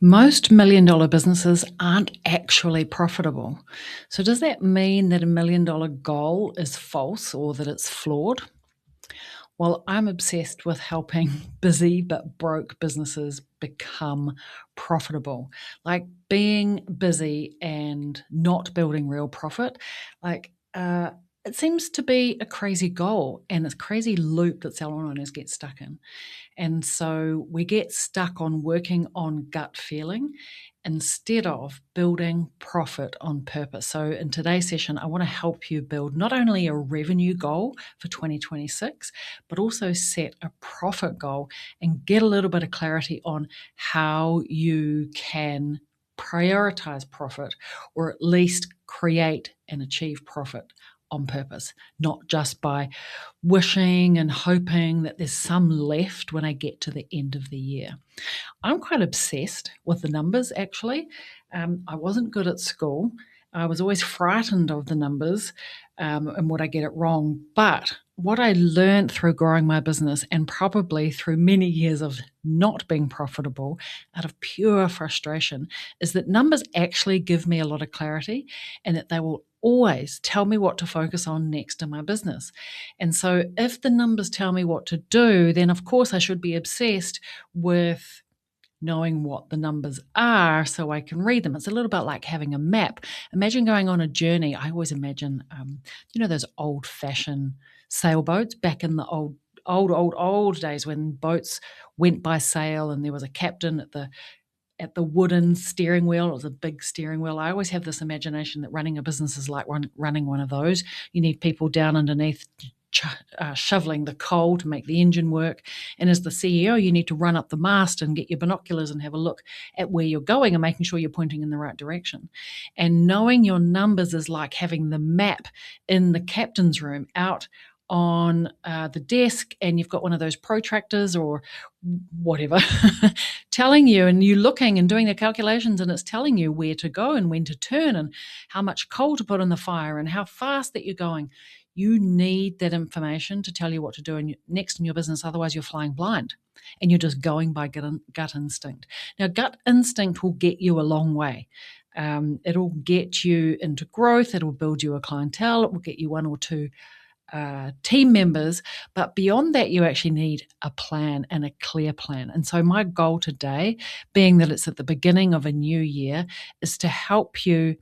Most million-dollar businesses aren't actually profitable. So does that mean that a million-dollar goal is false or that it's flawed? Well, I'm obsessed with helping busy but broke businesses become profitable. Like being busy and not building real profit, like it seems to be a crazy goal and it's a crazy loop that salon owners get stuck in. And so we get stuck on working on gut feeling instead of building profit on purpose. So in today's session, I want to help you build not only a revenue goal for 2026, but also set a profit goal and get a little bit of clarity on how you can prioritize profit or at least create and achieve profit on purpose, not just by wishing and hoping that there's some left when I get to the end of the year. I'm quite obsessed with the numbers, actually. I wasn't good at school. I was always frightened of the numbers and would I get it wrong. But what I learned through growing my business and probably through many years of not being profitable out of pure frustration is that numbers actually give me a lot of clarity and that they will always tell me what to focus on next in my business. And so if the numbers tell me what to do, then of course I should be obsessed with knowing what the numbers are so I can read them. It's a little bit like having a map. Imagine going on a journey. I always imagine, those old-fashioned sailboats back in the old days when boats went by sail and there was a captain at the wooden steering wheel. It was a big steering wheel. I always have this imagination that running a business is like running one of those. You need people down underneath shoveling the coal to make the engine work. And as the CEO, you need to run up the mast and get your binoculars and have a look at where you're going and making sure you're pointing in the right direction. And knowing your numbers is like having the map in the captain's room out on the desk, and you've got one of those protractors or whatever telling you, and you're looking and doing the calculations, and it's telling you where to go and when to turn and how much coal to put in the fire and how fast that you're going. You need that information to tell you what to do next in your business. Otherwise, you're flying blind and you're just going by gut instinct. Now, gut instinct will get you a long way. It'll get you into growth. It'll build you a clientele. It will get you one or two team members, but beyond that, you actually need a plan and a clear plan. And so my goal today, being that it's at the beginning of a new year, is to help you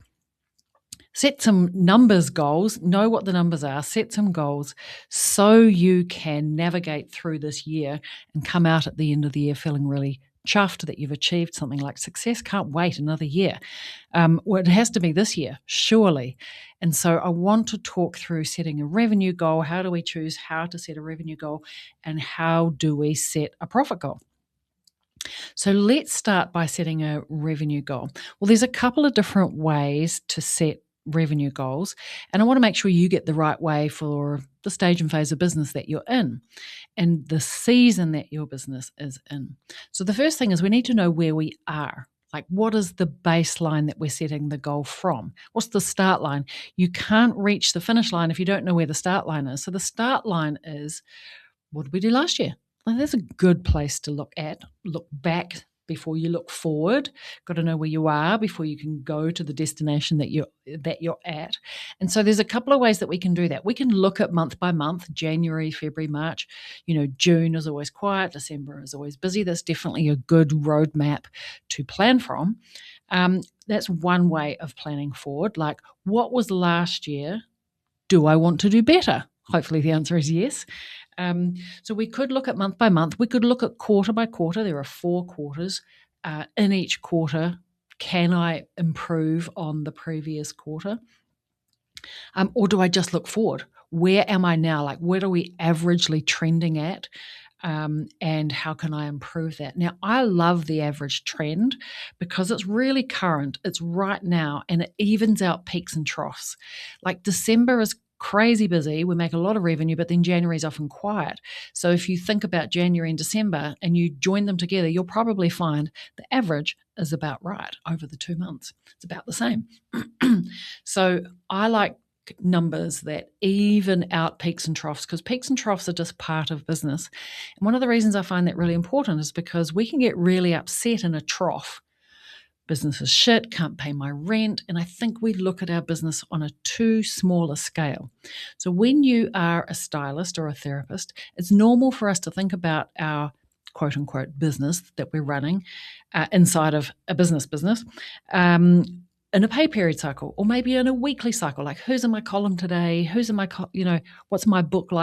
set some numbers goals, know what the numbers are, set some goals so you can navigate through this year and come out at the end of the year feeling really chuffed that you've achieved something like success. Can't wait another year. Well, it has to be this year, surely. And so I want to talk through setting a revenue goal. How do we choose how to set a revenue goal? And how do we set a profit goal? So let's start by setting a revenue goal. Well, there's a couple of different ways to set revenue goals, and I want to make sure you get the right way for the stage and phase of business that you're in and the season that your business is in. So the first thing is we need to know where we are. Like, what is the baseline that we're setting the goal from? What's the start line? You can't reach the finish line if you don't know where the start line is. So the start line is, what did we do last year? Well, that's a good place to look back before you look forward. Got to know where you are before you can go to the destination that you're at. And so there's a couple of ways that we can do that. We can look at month by month, January, February, March. June is always quiet. December is always busy. That's definitely a good roadmap to plan from. That's one way of planning forward. Like, what was last year? Do I want to do better? Hopefully the answer is yes. So we could look at month by month. We could look at quarter by quarter. There are 4 quarters. In each quarter, can I improve on the previous quarter? Or do I just look forward? Where am I now? Like, where are we averagely trending at? And how can I improve that? Now, I love the average trend because it's really current. It's right now, and it evens out peaks and troughs. Like, December is crazy busy. We make a lot of revenue, but then January is often quiet. So if you think about January and December and you join them together, you'll probably find the average is about right over the 2 months. It's about the same. So I like numbers that even out peaks and troughs, because peaks and troughs are just part of business. And one of the reasons I find that really important is because we can get really upset in a trough business is shit, can't pay my rent. And I think we look at our business on a too small a scale. So when you are a stylist or a therapist, it's normal for us to think about our quote unquote business that we're running inside of a business in a pay period cycle, or maybe in a weekly cycle, like who's in my column today, who's in my, what's my book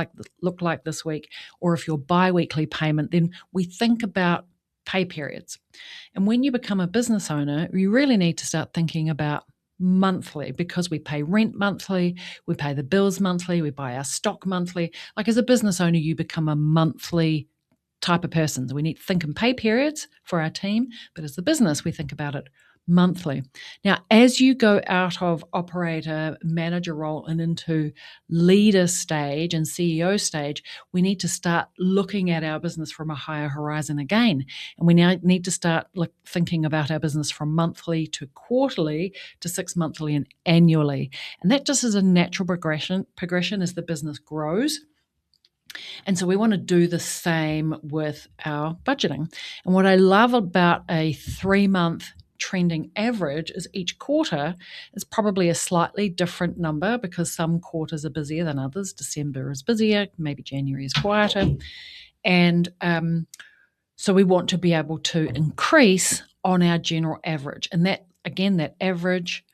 look like this week, or if you're bi-weekly payment, then we think about pay periods. And when you become a business owner, you really need to start thinking about monthly, because we pay rent monthly, we pay the bills monthly, we buy our stock monthly. Like as a business owner, you become a monthly type of person. So we need to think in pay periods for our team, but as a business, we think about it monthly. Now, as you go out of operator, manager role and into leader stage and CEO stage, we need to start looking at our business from a higher horizon again. And we now need to start thinking about our business from monthly to quarterly to 6 monthly and annually. And that just is a natural progression as the business grows. And so we want to do the same with our budgeting. And what I love about a 3-month trending average is each quarter is probably a slightly different number, because some quarters are busier than others. December is busier, maybe January is quieter. And so we want to be able to increase on our general average. And that, again, that average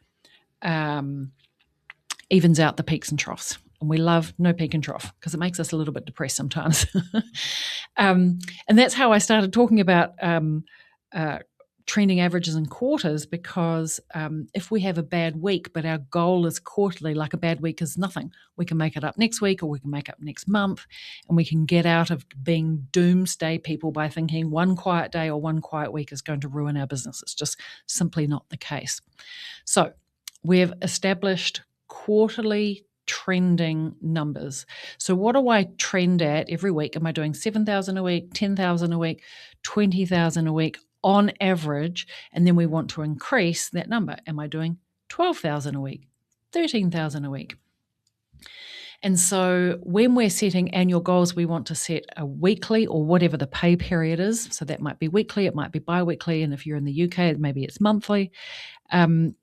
evens out the peaks and troughs. And we love no peak and trough because it makes us a little bit depressed sometimes. And that's how I started talking about trending averages and quarters, because if we have a bad week, but our goal is quarterly, like a bad week is nothing. We can make it up next week, or we can make up next month, and we can get out of being doomsday people by thinking one quiet day or one quiet week is going to ruin our business. It's just simply not the case. So we've established quarterly trending numbers. So what do I trend at every week? Am I doing 7,000 a week, 10,000 a week, 20,000 a week on average? And then we want to increase that number. Am I doing 12,000 a week, 13,000 a week? And so when we're setting annual goals, we want to set a weekly or whatever the pay period is. So that might be weekly, it might be bi-weekly. And if you're in the UK, maybe it's monthly. And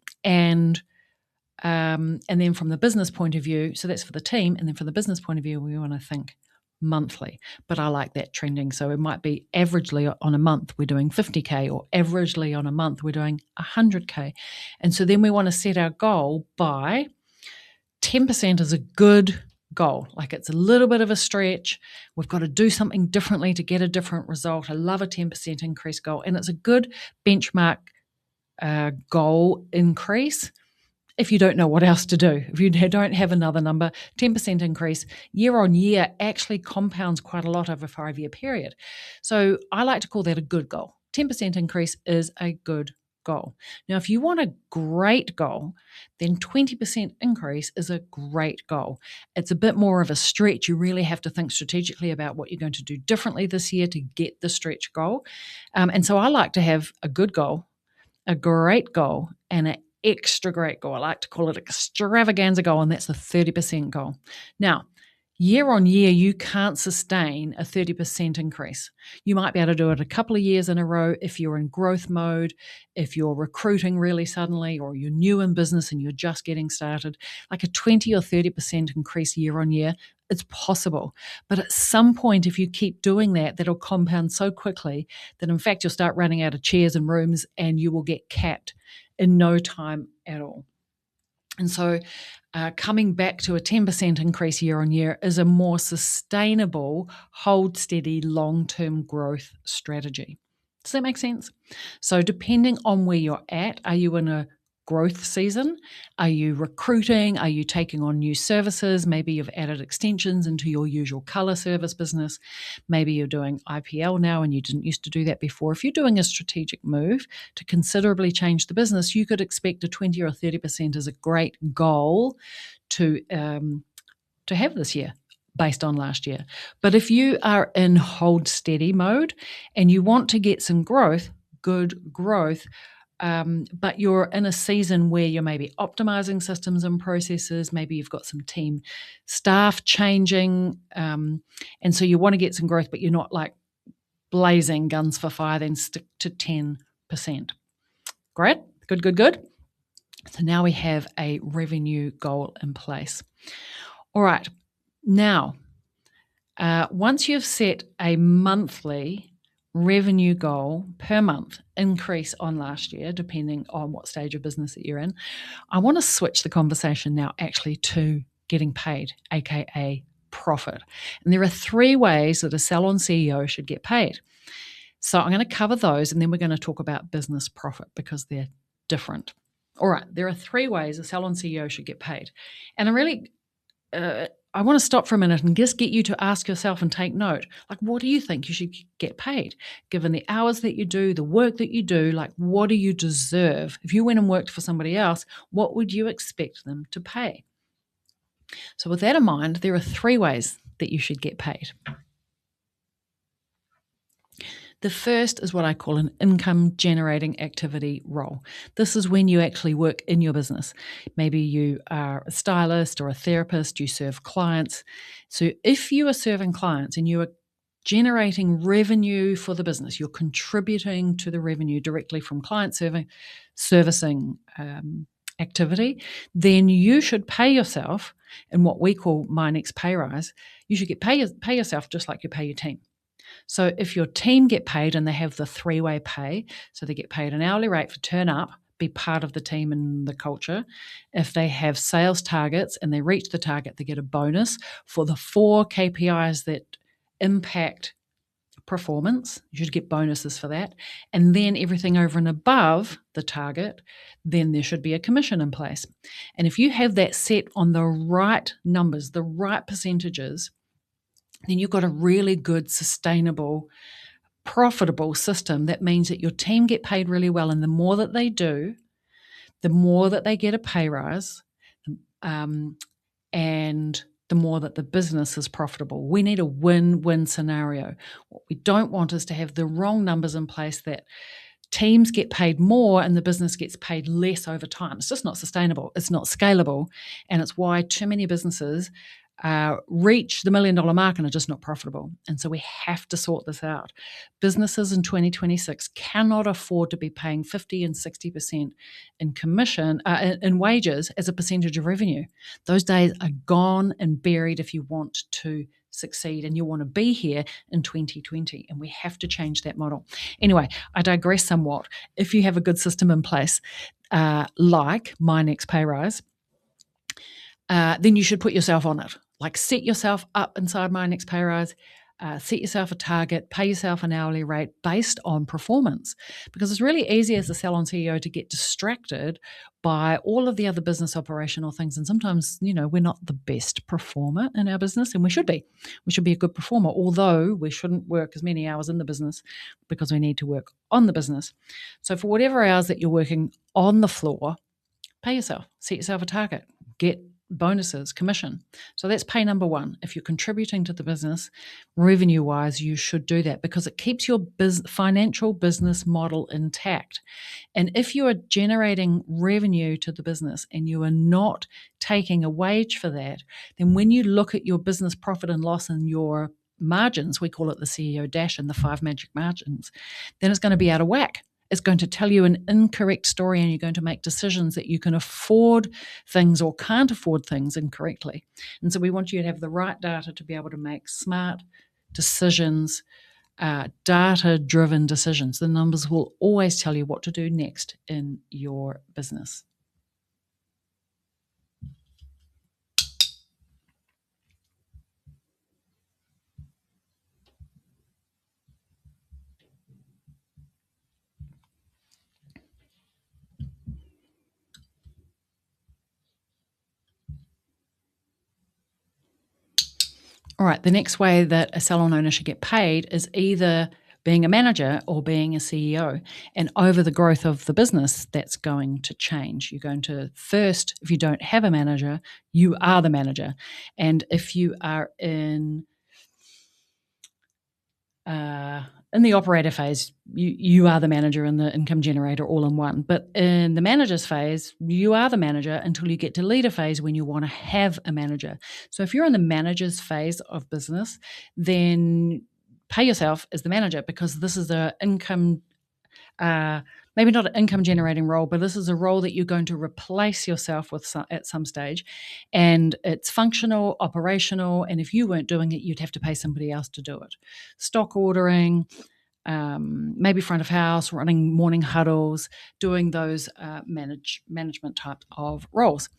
then from the business point of view, so that's for the team, and then from the business point of view, we want to think monthly. But I like that trending. So it might be averagely on a month, we're doing 50K, or averagely on a month, we're doing 100K. And so then we want to set our goal by 10% is a good goal. Like it's a little bit of a stretch. We've got to do something differently to get a different result. I love a 10% increase goal. And it's a good benchmark goal increase. If you don't know what else to do, if you don't have another number, 10% increase year on year actually compounds quite a lot over a 5-year period. So I like to call that a good goal. 10% increase is a good goal. Now, if you want a great goal, then 20% increase is a great goal. It's a bit more of a stretch. You really have to think strategically about what you're going to do differently this year to get the stretch goal. And so I like to have a good goal, a great goal, and an extra great goal. I like to call it extravaganza goal, and that's the 30% goal. Now, year on year, you can't sustain a 30% increase. You might be able to do it a couple of years in a row if you're in growth mode, if you're recruiting really suddenly, or you're new in business and you're just getting started. Like a 20 or 30% increase year on year, it's possible. But at some point, if you keep doing that, that'll compound so quickly that in fact, you'll start running out of chairs and rooms and you will get capped in no time at all. And so coming back to a 10% increase year on year is a more sustainable, hold steady, long-term growth strategy. Does that make sense? So depending on where you're at, are you in a growth season? Are you recruiting? Are you taking on new services? Maybe you've added extensions into your usual colour service business. Maybe you're doing IPL now and you didn't used to do that before. If you're doing a strategic move to considerably change the business, you could expect a 20 or 30% as a great goal to have this year based on last year. But if you are in hold steady mode and you want to get some growth, good growth, but you're in a season where you're maybe optimizing systems and processes, maybe you've got some team staff changing, and so you want to get some growth, but you're not like blazing guns for fire, then stick to 10%. Great. Good, good, good. So now we have a revenue goal in place. All right. Now, once you've set a monthly revenue goal per month increase on last year, depending on what stage of business that you're in, I want to switch the conversation now actually to getting paid, aka profit. And there are 3 ways that a salon CEO should get paid. So I'm going to cover those, and then we're going to talk about business profit because they're different. All right, there are 3 ways a salon CEO should get paid. And I want to stop for a minute and just get you to ask yourself and take note. Like, what do you think you should get paid? Given the hours that you do, the work that you do, like, what do you deserve? If you went and worked for somebody else, what would you expect them to pay? So with that in mind, there are 3 ways that you should get paid. The first is what I call an income generating activity role. This is when you actually work in your business. Maybe you are a stylist or a therapist, you serve clients. So if you are serving clients and you are generating revenue for the business, you're contributing to the revenue directly from client servicing activity, then you should pay yourself in what we call my next pay rise. You should pay yourself just like you pay your team. So if your team get paid and they have the 3-way pay, so they get paid an hourly rate for turn up, be part of the team and the culture. If they have sales targets and they reach the target, they get a bonus for the 4 KPIs that impact performance. You should get bonuses for that. And then everything over and above the target, then there should be a commission in place. And if you have that set on the right numbers, the right percentages, then you've got a really good, sustainable, profitable system. That means that your team get paid really well. And the more that they do, the more that they get a pay rise, and the more that the business is profitable. We need a win-win scenario. What we don't want is to have the wrong numbers in place that teams get paid more and the business gets paid less over time. It's just not sustainable. It's not scalable. And it's why too many businesses reach the $1 million mark and are just not profitable. And so we have to sort this out. Businesses in 2026 cannot afford to be paying 50 and 60% in commission, in wages as a percentage of revenue. Those days are gone and buried if you want to succeed and you want to be here in 2020. And we have to change that model. Anyway, I digress somewhat. If you have a good system in place, like my next pay rise, then you should put yourself on it. Like, set yourself up inside my next pay rise, set yourself a target, pay yourself an hourly rate based on performance. Because it's really easy as a salon CEO to get distracted by all of the other business operational things. And sometimes, we're not the best performer in our business, and we should be. We should be a good performer, although we shouldn't work as many hours in the business because we need to work on the business. So for whatever hours that you're working on the floor, pay yourself, set yourself a target, get bonuses, commission. So that's pay number 1. If you're contributing to the business revenue-wise, you should do that because it keeps your financial business model intact. And if you are generating revenue to the business and you are not taking a wage for that, then when you look at your business profit and loss and your margins, we call it the CEO dash and the 5 magic margins, then it's going to be out of whack. It's going to tell you an incorrect story and you're going to make decisions that you can afford things or can't afford things incorrectly. And so we want you to have the right data to be able to make smart decisions, data-driven decisions. The numbers will always tell you what to do next in your business. All right, the next way that a salon owner should get paid is either being a manager or being a CEO. And over the growth of the business, that's going to change. You're going to first, if you don't have a manager, you are the manager. And if you are in the operator phase, you are the manager and the income generator all in one. But in the manager's phase, you are the manager until you get to leader phase when you want to have a manager. So if you're in the manager's phase of business, then pay yourself as the manager because this is the income maybe not an income generating role, but this is a role that you're going to replace yourself with at some stage. And it's functional, operational. And if you weren't doing it, you'd have to pay somebody else to do it. Stock ordering, maybe front of house, running morning huddles, doing those management type of roles.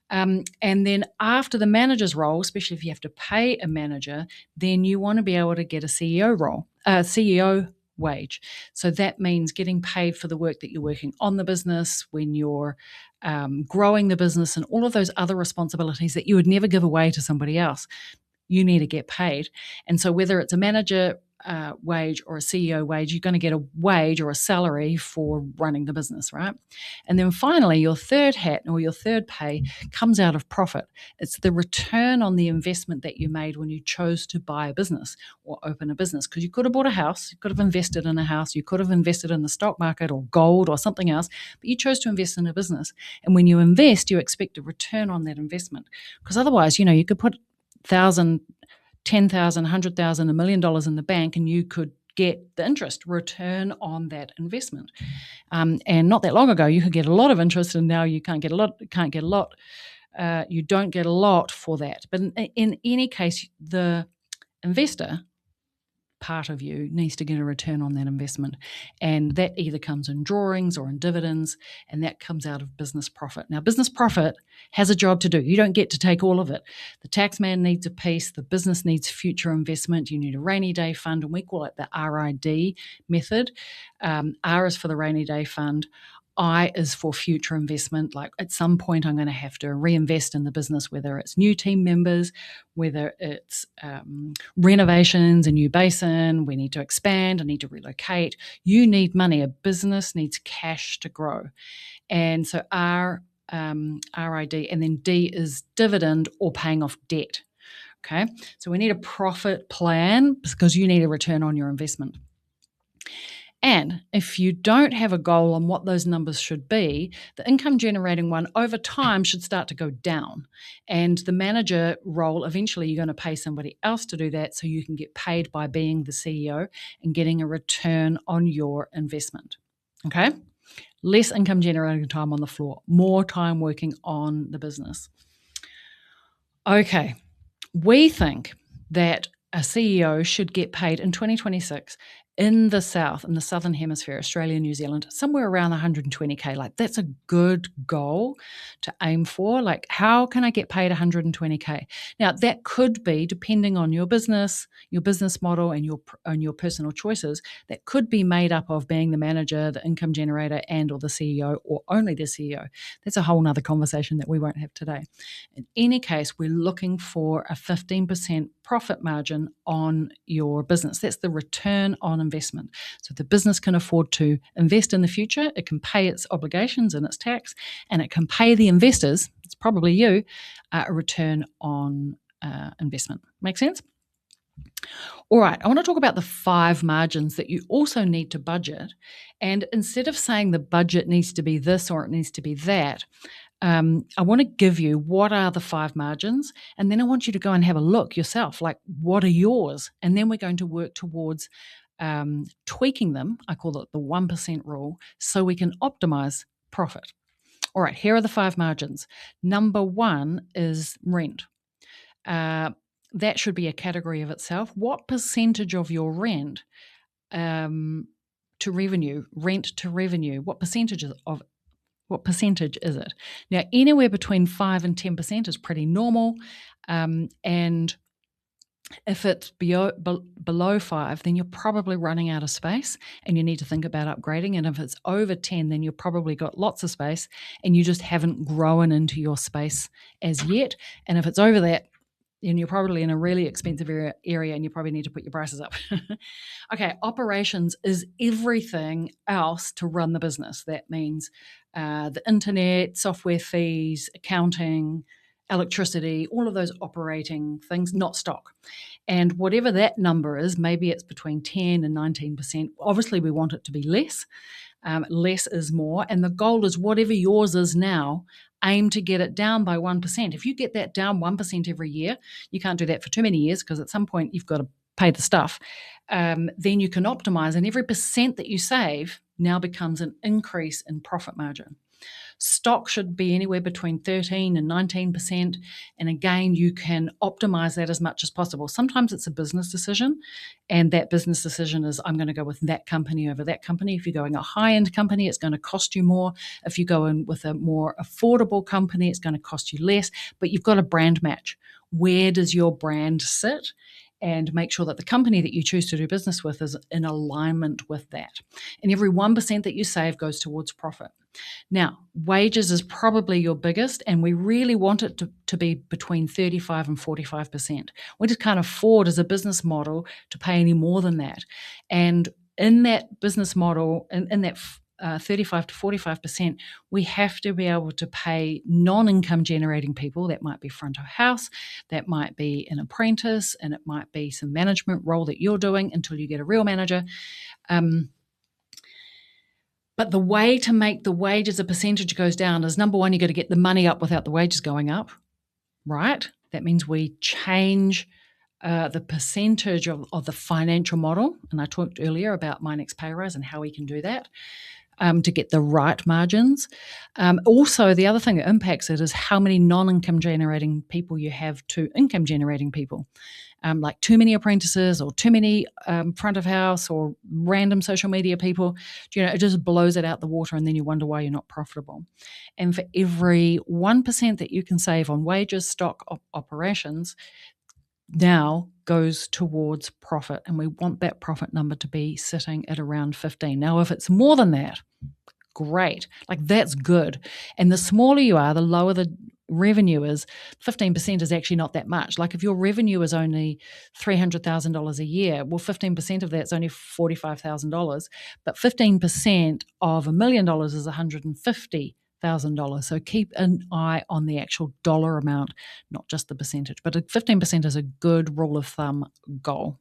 And then after the manager's role, especially if you have to pay a manager, then you want to be able to get a CEO role, CEO wage. So that means getting paid for the work that you're working on the business, when you're growing the business, and all of those other responsibilities that you would never give away to somebody else. You need to get paid. And so whether it's a manager wage or a CEO wage, you're going to get a wage or a salary for running the business, right? And then finally, your third hat or your third pay comes out of profit. It's the return on the investment that you made when you chose to buy a business or open a business. Because you could have bought a house, you could have invested in a house, you could have invested in the stock market or gold or something else, but you chose to invest in a business. And when you invest, you expect a return on that investment. Because otherwise, you could put $1,000, $10,000, $100,000, $1 million in the bank, and you could get the interest return on that investment. And not that long ago, you could get a lot of interest, and now you can't get a lot. You don't get a lot for that. But in any case, the investor part of you needs to get a return on that investment. And that either comes in drawings or in dividends, and that comes out of business profit. Now, business profit has a job to do. You don't get to take all of it. The tax man needs a piece. The business needs future investment. You need a rainy day fund, and we call it the RID method. R is for the rainy day fund. I is for future investment. Like at some point, I'm going to have to reinvest in the business, whether it's new team members, whether it's renovations, a new basin, we need to expand, I need to relocate. You need money. A business needs cash to grow. And so R, RID, and then D is dividend or paying off debt. Okay, so we need a profit plan because you need a return on your investment. And if you don't have a goal on what those numbers should be, the income generating one over time should start to go down. And the manager role, eventually you're going to pay somebody else to do that so you can get paid by being the CEO and getting a return on your investment. Okay? Less income generating time on the floor, more time working on the business. Okay. We think that a CEO should get paid in 2026 in the South, in the Southern Hemisphere, Australia, New Zealand, somewhere around 120K. Like that's a good goal to aim for. Like how can I get paid 120K? Now that could be, depending on your business model and your personal choices, that could be made up of being the manager, the income generator, and or the CEO, or only the CEO. That's a whole nother conversation that we won't have today. In any case, we're looking for a 15% profit margin on your business. That's the return on investment. So the business can afford to invest in the future, it can pay its obligations and its tax, and it can pay the investors, it's probably you, a return on investment. Make sense? All right, I want to talk about the 5 margins that you also need to budget. And instead of saying the budget needs to be this or it needs to be that, I want to give you what are the 5 margins, and then I want you to go and have a look yourself, like what are yours? And then we're going to work towards tweaking them. I call it the 1% rule, so we can optimize profit. All right, here are the 5 margins. Number 1 is rent. That should be a category of itself. What percentage of your rent to revenue, what percentage is it? Now, anywhere between 5 and 10% is pretty normal. And if it's below 5, then you're probably running out of space and you need to think about upgrading. And if it's over 10, then you've probably got lots of space and you just haven't grown into your space as yet. And if it's over that, then you're probably in a really expensive area and you probably need to put your prices up. Okay, operations is everything else to run the business. That means the internet, software fees, accounting, electricity, all of those operating things, not stock. And whatever that number is, maybe it's between 10 and 19%. Obviously, we want it to be less. Less is more. And the goal is whatever yours is now, aim to get it down by 1%. If you get that down 1% every year, you can't do that for too many years because at some point you've got to pay the stuff. then you can optimize, and every percent that you save now becomes an increase in profit margin. Stock should be anywhere between 13 and 19%. And again, you can optimize that as much as possible. Sometimes it's a business decision, and that business decision is, I'm going to go with that company over that company. If you're going a high-end company, it's going to cost you more. If you go in with a more affordable company, it's going to cost you less. But you've got a brand match. Where does your brand sit? And make sure that the company that you choose to do business with is in alignment with that. And every 1% that you save goes towards profit. Now, wages is probably your biggest, and we really want it to be between 35 and 45%. We just can't afford as a business model to pay any more than that. And in that business model, in that 35 to 45%, we have to be able to pay non-income generating people. That might be front of house, that might be an apprentice, and it might be some management role that you're doing until you get a real manager. But the way to make the wages a percentage goes down is, number one, you got to get the money up without the wages going up, right? That means we change the percentage of the financial model. And I talked earlier about My Next Pay Rise and how we can do that to get the right margins. Also, the other thing that impacts it is how many non-income generating people you have to income generating people. Like too many apprentices or too many front of house or random social media people, it just blows it out the water, and then you wonder why you're not profitable. And for every 1% that you can save on wages, stock, operations, now goes towards profit. And we want that profit number to be sitting at around 15. Now, if it's more than that, great. Like, that's good. And the smaller you are, the lower the revenue is. 15% is actually not that much. Like, if your revenue is only $300,000 a year, well, 15% of that's only $45,000. But 15% of $1 million is $150,000. So keep an eye on the actual dollar amount, not just the percentage. But 15% is a good rule of thumb goal.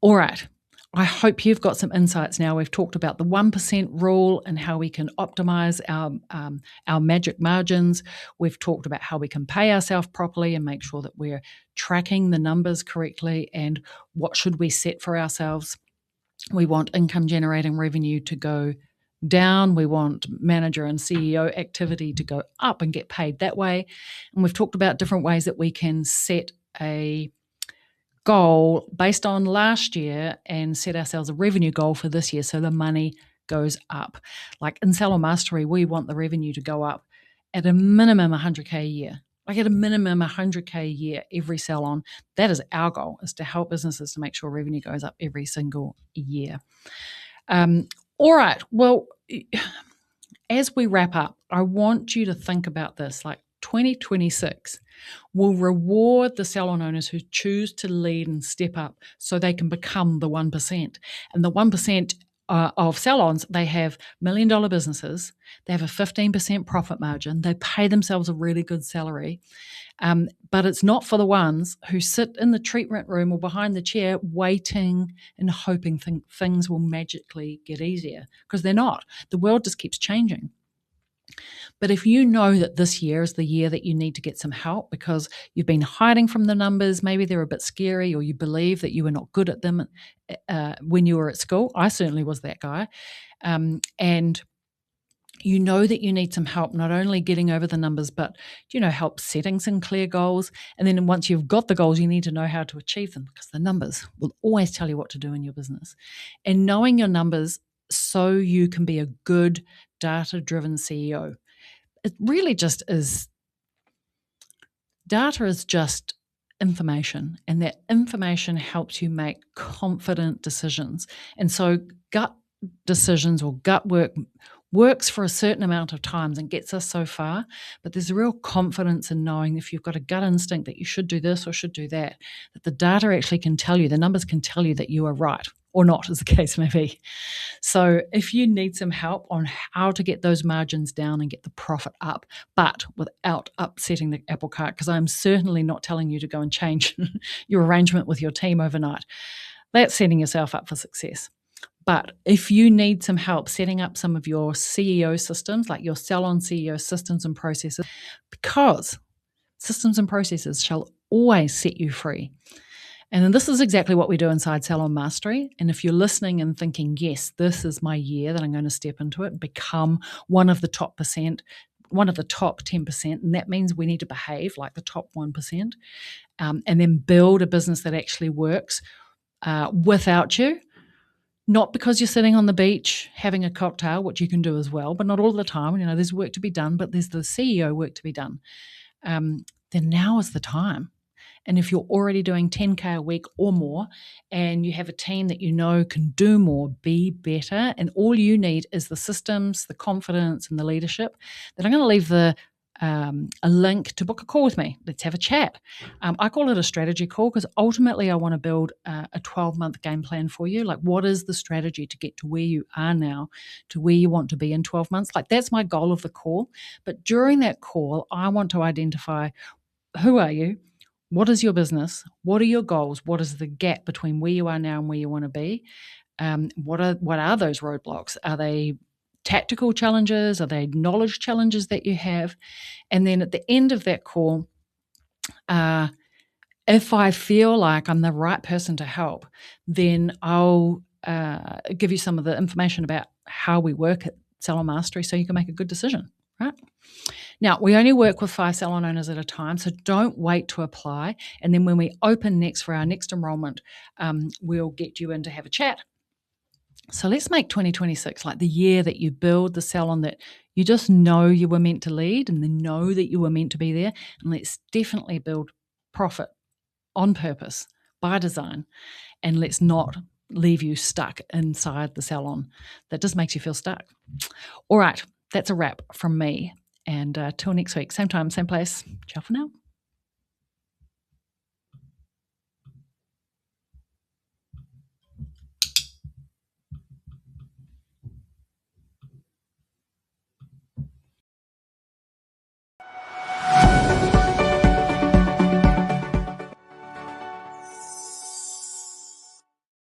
All right. I hope you've got some insights now. We've talked about the 1% rule and how we can optimize our magic margins. We've talked about how we can pay ourselves properly and make sure that we're tracking the numbers correctly, and what should we set for ourselves. We want income generating revenue to go down. We want manager and CEO activity to go up and get paid that way. And we've talked about different ways that we can set a goal based on last year and set ourselves a revenue goal for this year so the money goes up. Like in Salon Mastery, we want the revenue to go up at a minimum 100K a year. Like at a minimum 100K a year every salon. That is our goal, is to help businesses to make sure revenue goes up every single year. All right. Well, as we wrap up, I want you to think about this. Like, 2026 will reward the salon owners who choose to lead and step up so they can become the 1%. And the 1% of salons, they have $1 million businesses. They have a 15% profit margin. They pay themselves a really good salary. But it's not for the ones who sit in the treatment room or behind the chair waiting and hoping things will magically get easier, because they're not. The world just keeps changing. But if you know that this year is the year that you need to get some help because you've been hiding from the numbers, maybe they're a bit scary, or you believe that you were not good at them when you were at school. I certainly was that guy. And you know that you need some help, not only getting over the numbers, but, help setting some clear goals. And then once you've got the goals, you need to know how to achieve them, because the numbers will always tell you what to do in your business. And knowing your numbers so you can be a good data-driven CEO. It really just is. Data is just information, and that information helps you make confident decisions. And so gut decisions or gut work works for a certain amount of times and gets us so far, but there's a real confidence in knowing, if you've got a gut instinct that you should do this or should do that the data actually can tell you, the numbers can tell you that you are right, or not, as the case may be. So if you need some help on how to get those margins down and get the profit up, but without upsetting the apple cart, because I'm certainly not telling you to go and change your arrangement with your team overnight. That's setting yourself up for success. But if you need some help setting up some of your CEO systems, like your Salon CEO systems and processes, because systems and processes shall always set you free. And then this is exactly what we do inside Salon Mastery. And if you're listening and thinking, yes, this is my year that I'm going to step into it and become one of the top percent, one of the top 10%, and that means we need to behave like the top 1%, and then build a business that actually works without you. Not because you're sitting on the beach having a cocktail, which you can do as well, but not all the time. There's work to be done, but there's the CEO work to be done. Then now is the time. And if you're already doing 10K a week or more, and you have a team that you know can do more, be better, and all you need is the systems, the confidence, and the leadership, then I'm going to leave a link to book a call with me. Let's have a chat. I call it a strategy call because ultimately I want to build a 12-month game plan for you. Like, what is the strategy to get to where you are now, to where you want to be in 12 months? Like, that's my goal of the call. But during that call, I want to identify, who are you? What is your business? What are your goals? What is the gap between where you are now and where you want to be? What are those roadblocks? Are they tactical challenges? Are they knowledge challenges that you have? And then at the end of that call, if I feel like I'm the right person to help, then I'll give you some of the information about how we work at Salon Mastery so you can make a good decision, right? Now, we only work with 5 salon owners at a time, so don't wait to apply. And then when we open next for our next enrollment, we'll get you in to have a chat. So let's make 2026 like the year that you build the salon that you just know you were meant to lead and then know that you were meant to be there. And let's definitely build profit on purpose, by design. And let's not leave you stuck inside the salon. That just makes you feel stuck. All right, that's a wrap from me. And till next week, same time, same place. Ciao for now.